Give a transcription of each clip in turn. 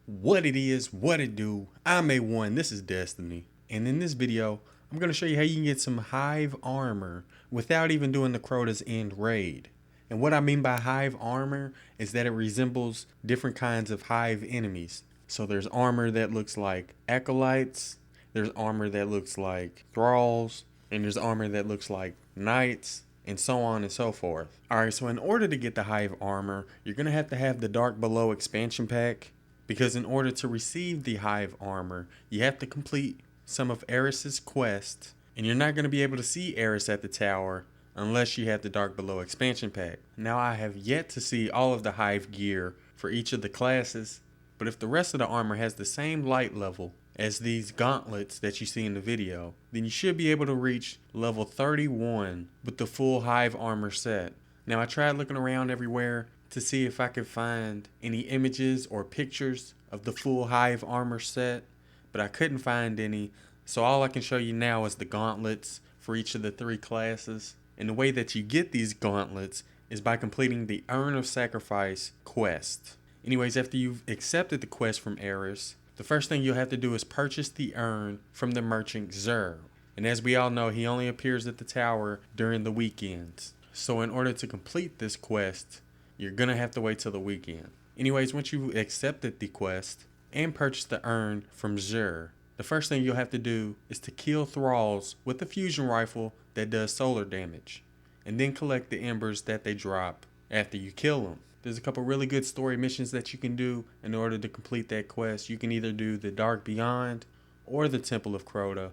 What it is, what it do. I'm A1, this is Destiny. And in this video, I'm going to show you how you can get some Hive armor without even doing the Crota's End raid. And what I mean by Hive armor is that it resembles different kinds of Hive enemies. So there's armor that looks like acolytes, there's armor that looks like thralls, and there's armor that looks like knights, and so on and so forth. Alright, so in order to get the Hive armor, you're going to have the Dark Below expansion pack. Because in order to receive the Hive armor, you have to complete some of Eris's quest, and you're not going to be able to see Eris at the tower unless you have the Dark Below expansion pack. Now I have yet to see all of the Hive gear for each of the classes, but if the rest of the armor has the same light level as these gauntlets that you see in the video, then you should be able to reach level 31 with the full Hive armor set. Now I tried looking around everywhere to see if I could find any images or pictures of the full Hive armor set, but I couldn't find any, so all I can show you now is the gauntlets for each of the three classes. And the way that you get these gauntlets is by completing the Urn of Sacrafice quest. Anyways, after you've accepted the quest from Eris, the first thing you'll have to do is purchase the urn from the merchant Xur. And as we all know, he only appears at the tower during the weekends. So in order to complete this quest, you're going to have to wait till the weekend. Anyways, once you've accepted the quest and purchased the urn from Xur, the first thing you'll have to do is to kill thralls with a fusion rifle that does solar damage, and then collect the embers that they drop after you kill them. There's a couple really good story missions that you can do in order to complete that quest. You can either do the Dark Beyond or the Temple of Crota.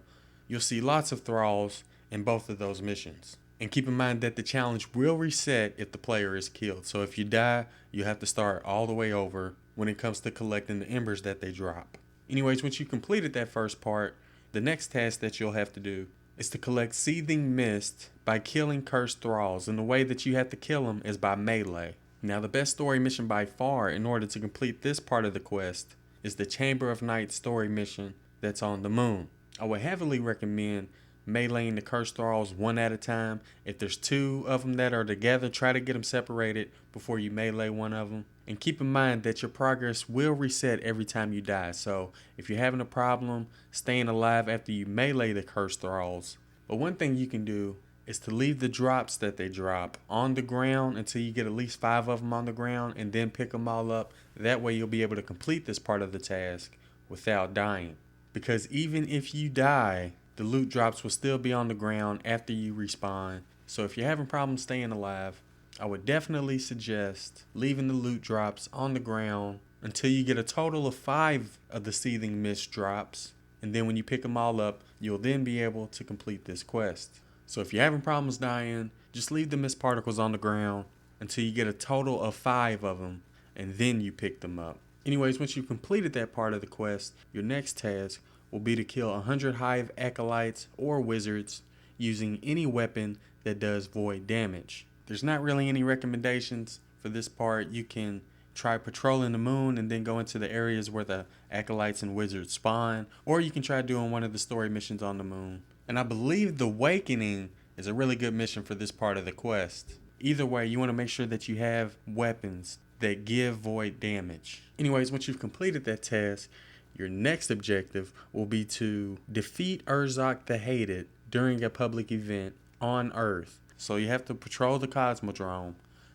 You'll see lots of thralls in both of those missions. And keep in mind that the challenge will reset if the player is killed. So if you die, you have to start all the way over when it comes to collecting the embers that they drop. Anyways, once you completed that first part, the next task that you'll have to do is to collect Seething Mist by killing cursed thralls. And the way that you have to kill them is by melee. Now the best story mission by far in order to complete this part of the quest is the Chamber of Night story mission that's on the moon. I would heavily recommend meleeing the cursed thralls one at a time. If there's two of them that are together, try to get them separated before you melee one of them. And keep in mind that your progress will reset every time you die. So if you're having a problem staying alive after you melee the cursed thralls, but one thing you can do is to leave the drops that they drop on the ground until you get at least 5 of them on the ground, and then pick them all up. That way you'll be able to complete this part of the task without dying. Because even if you die, the loot drops will still be on the ground after you respawn. So if you're having problems staying alive, I would definitely suggest leaving the loot drops on the ground until you get a total of 5 of the Seething Mist drops. And then when you pick them all up, you'll then be able to complete this quest. So if you're having problems dying, just leave the mist particles on the ground until you get a total of 5 of them, and then you pick them up. Anyways, once you've completed that part of the quest, your next task will be to kill 100 Hive acolytes or wizards using any weapon that does void damage. There's not really any recommendations for this part. You can try patrolling the moon and then go into the areas where the acolytes and wizards spawn, or you can try doing one of the story missions on the moon. And I believe the Awakening is a really good mission for this part of the quest. Either way, you want to make sure that you have weapons that give void damage. Anyways, once you've completed that task, your next objective will be to defeat Urzac the Hated during a public event on Earth. So you have to patrol the Cosmodrome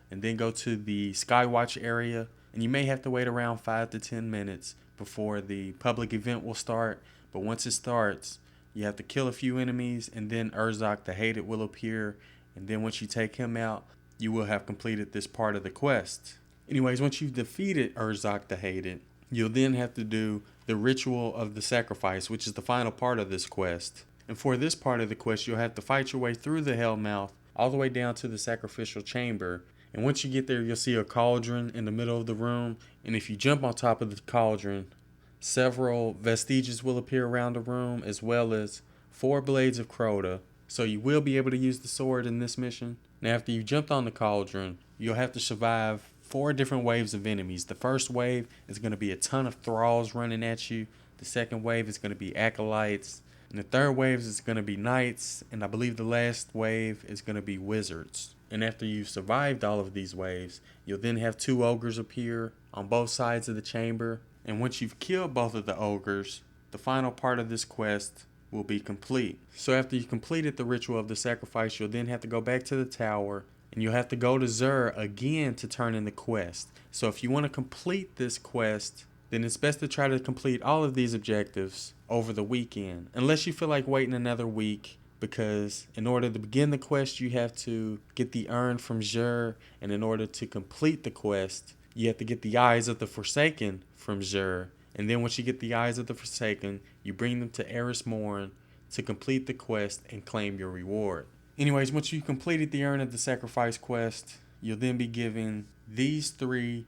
and then go to the Skywatch area, and you may have to wait around 5 to 10 minutes before the public event will start. But once it starts, you have to kill a few enemies, and then Urzac the Hated will appear, and then once you take him out, you will have completed this part of the quest. Anyways, once you've defeated Urzac the Hated, you'll then have to do the Ritual of the Sacrafice, which is the final part of this quest. And for this part of the quest, you'll have to fight your way through the Hellmouth all the way down to the sacrificial chamber. And once you get there, you'll see a cauldron in the middle of the room, and if you jump on top of the cauldron, several vestiges will appear around the room, as well as 4 blades of Crota. So you will be able to use the sword in this mission. Now after you jumped on the cauldron, you'll have to survive 4 different waves of enemies. The first wave is going to be a ton of thralls running at you. The second wave is going to be acolytes. And the third wave is going to be knights. And I believe the last wave is going to be wizards. And after you've survived all of these waves, you'll then have 2 ogres appear on both sides of the chamber. And once you've killed both of the ogres, the final part of this quest will be complete. So after you completed the ritual of the sacrifice, you'll then have to go back to the tower, and you'll have to go to Xur again to turn in the quest. So if you want to complete this quest, then it's best to try to complete all of these objectives over the weekend, unless you feel like waiting another week, because in order to begin the quest, you have to get the urn from Xur, and in order to complete the quest, you have to get the Eyes of the Forsaken from Xur. And then once you get the Eyes of the Forsaken, you bring them to Eris Morn to complete the quest and claim your reward. Anyways, once you've completed the Urn of the Sacrifice quest, you'll then be given these 3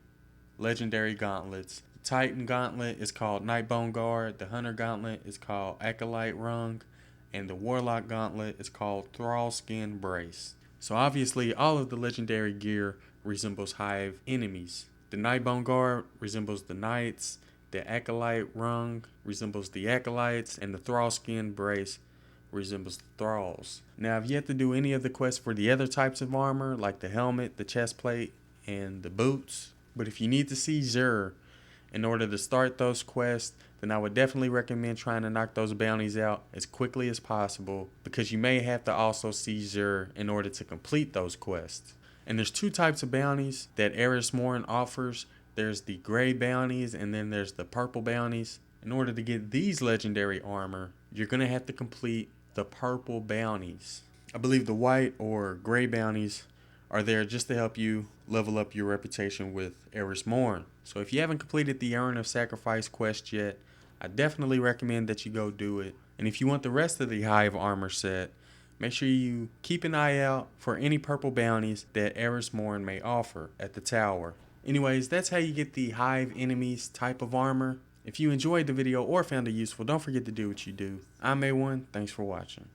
legendary gauntlets. The Titan Gauntlet is called Nightbone Guard, the Hunter Gauntlet is called Acolyte Rung, and the Warlock Gauntlet is called Thrall Skin Brace. So obviously all of the legendary gear resembles Hive enemies. The Nightbone Guard resembles the Knights, the Acolyte Rung resembles the Acolytes, and the Thrall Skin Brace resembles the Thralls. Now I've yet to do any of the quests for the other types of armor, like the helmet, the chest plate, and the boots. But if you need to see Xur in order to start those quests, then I would definitely recommend trying to knock those bounties out as quickly as possible, because you may have to also see Xur in order to complete those quests. And there's 2 types of bounties that Eris Morn offers. There's the gray bounties, and then there's the purple bounties. In order to get these legendary armor, you're going to have to complete the purple bounties. I believe the white or gray bounties are there just to help you level up your reputation with Eris Morn. So if you haven't completed the Urn of Sacrifice quest yet, I definitely recommend that you go do it. And if you want the rest of the Hive armor set, make sure you keep an eye out for any purple bounties that Eris Morn may offer at the tower. Anyways, that's how you get the Hive enemies type of armor. If you enjoyed the video or found it useful, don't forget to do what you do. I'm A1, thanks for watching.